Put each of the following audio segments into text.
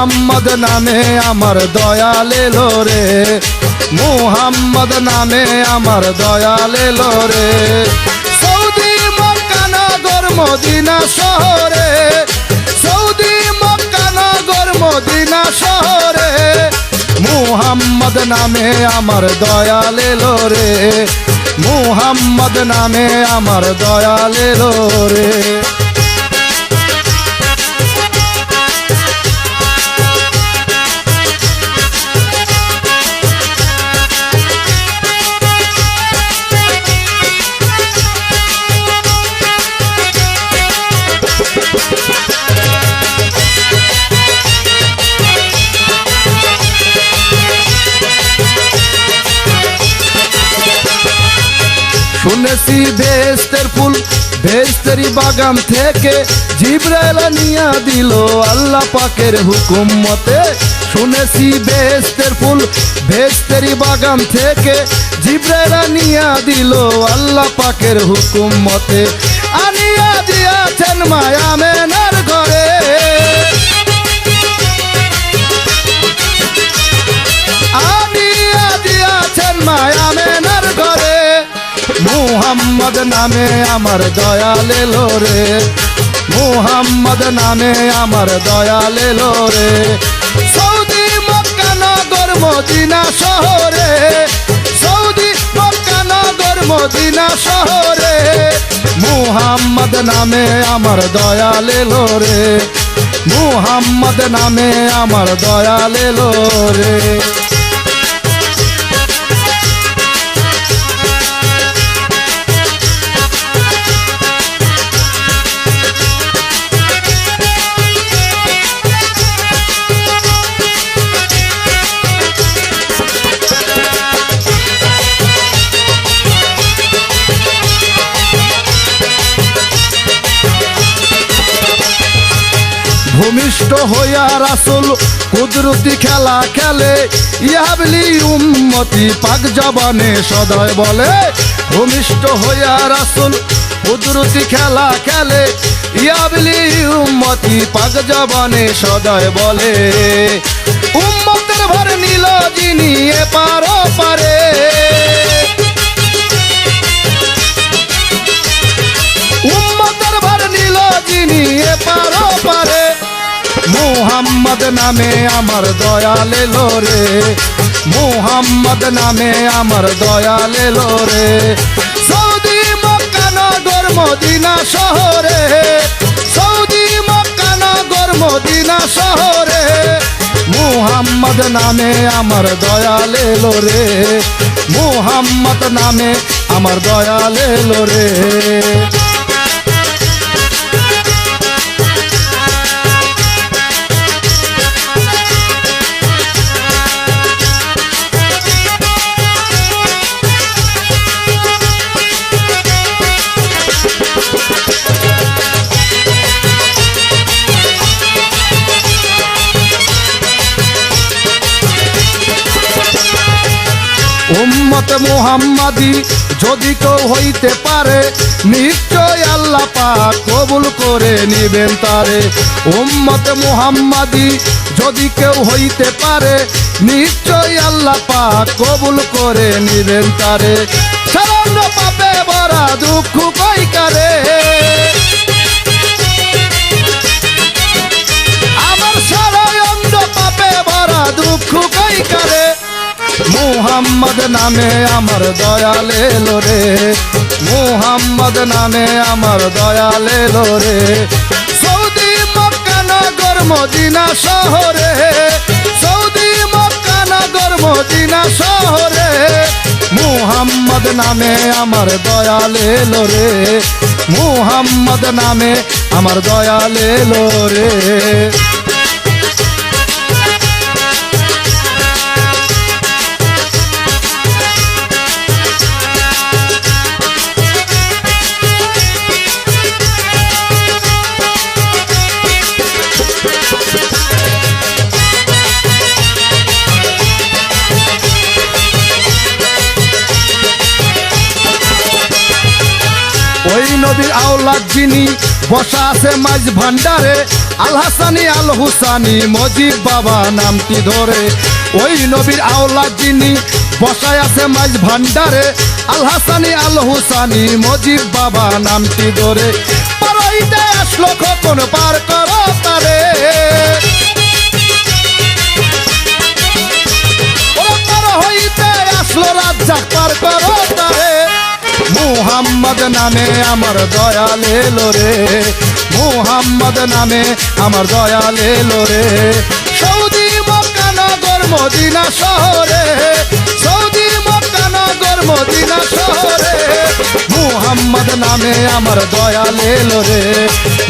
মুহাম্মদ নামে আমার দয়াল এলো রে, মুহাম্মদ নামে আমার দয়াল এলো রে। সৌদি মক্কা নগর মদিনা শহরে, সৌদি মক্কা নগর মদিনা শহরে, মুহাম্মদ নামে আমার দয়াল এলো রে, মুহাম্মদ নামে আমার দয়াল এলো রে। শুনেছি বেহেশতের ফুল বেহেশতেরই বাগান থেকে জিবরাইল নিয়া দিল আল্লাহ পাকের হুকুম মতে। শুনেছি বেহেশতের ফুল বেহেশতেরই বাগান থেকে জিবরাইল নিয়া দিল আল্লাহ পাকের হুকুম মতে। আনিয়া দিয়াছেন মায়া মেনার ঘরে, আনিয়া দিয়াছেন মায়া মেনার ঘরে, মুহাম্মদ নামে আমার দয়াল এলো রে, মুহাম্মদ নামে আমার দয়াল এলো রে। সৌদি মক্কা নগর মদিনা শহরে, সৌদি মক্কা নগর মদিনা শহরে, মুহাম্মদ নামে আমার দয়াল এলো রে, মুহাম্মদ নামে আমার দয়াল এলো রে। ভূমিষ্ঠ হইয়া রাসূল কুদরতি খেলা খেলে, ইয়াবলি উম্মতি পাক জবানে সদয় বলে। ভূমিষ্ঠ হইয়া রাসূল কুদরতি খেলা খেলে, ইয়াবলি উম্মতি পাক জবানে সদয় বলে। উম্মতের ভর নিল যিনি এপার ওপারে, উম্মতের ভর নিল যিনি এপার ওপারে, মুহাম্মদ নামে আমার দয়াল এলো রে, মুহাম্মদ নামে আমার দয়াল এলো রে। সৌদি মক্কা নগর মদিনা শহরে, সৌদি মক্কা নগর মদিনা শহরে, মুহাম্মদ নামে আমার দয়াল এলো রে, মুহাম্মদ নামে আমার দয়াল এলো রে। উম্মত মুহাম্মাদি যদি কেউ হইতে পারে, নিশ্চয় আল্লাহ পাক কবুল করে নিবেন তারে। উম্মত মুহাম্মাদি যদি কেউ হইতে পারে, নিশ্চয় আল্লাহ পাক কবুল করে নিবেন তারে। সারঙ্গ পাপে ভরা দুঃখ কইকারে, আমার সারঙ্গ পাপে ভরা দুঃখ কইকারে, মুহাম্মদ নামে আমার দয়াল এলো রে, মুহাম্মদ নামে আমার দয়াল এলো রে। সৌদি মক্কা নগর মদিনা শহরে, সৌদি মক্কা নগর মদিনা শহরে, মুহাম্মদ নামে আমার দয়াল এলো রে, মুহাম্মদ নামে আমার দয়াল এলো রে। ওই নবী নবীর আওলাদ যিনি বসা আছে মাঝ ভান্ডারে, আল হাসানি আল হুসানি মজিব বাবা নামটি ধরে। ওই নবীর আওলাদ যিনি বসায় আছে মাঝ ভান্ডারে, আল হাসানি আল হুসানি মজিব বাবা নামটি ধরে। পারইতে আসলো কখন পার করো তারে, পার হইতে আসলো রাজ্জাক পার করো তারে। মুহাম্মদ নামে আমার দয়াল এলো রে, মুহাম্মদ নামে আমার দয়াল এলো রে। সৌদি মক্কা নগর মদিনা শহরে, সৌদি মক্কা নগর মদিনা শহরে, মুহাম্মদ নামে আমার দয়াল এলো রে,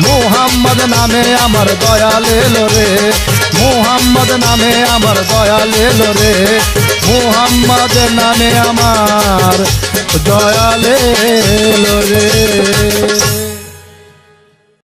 মুহাম্মদ নামে আমার দয়াল এলো রে, মুহাম্মদ নামে আমার দয়াল এলো রে, মুহাম্মদ নামে আমার দয়াল এলো রে।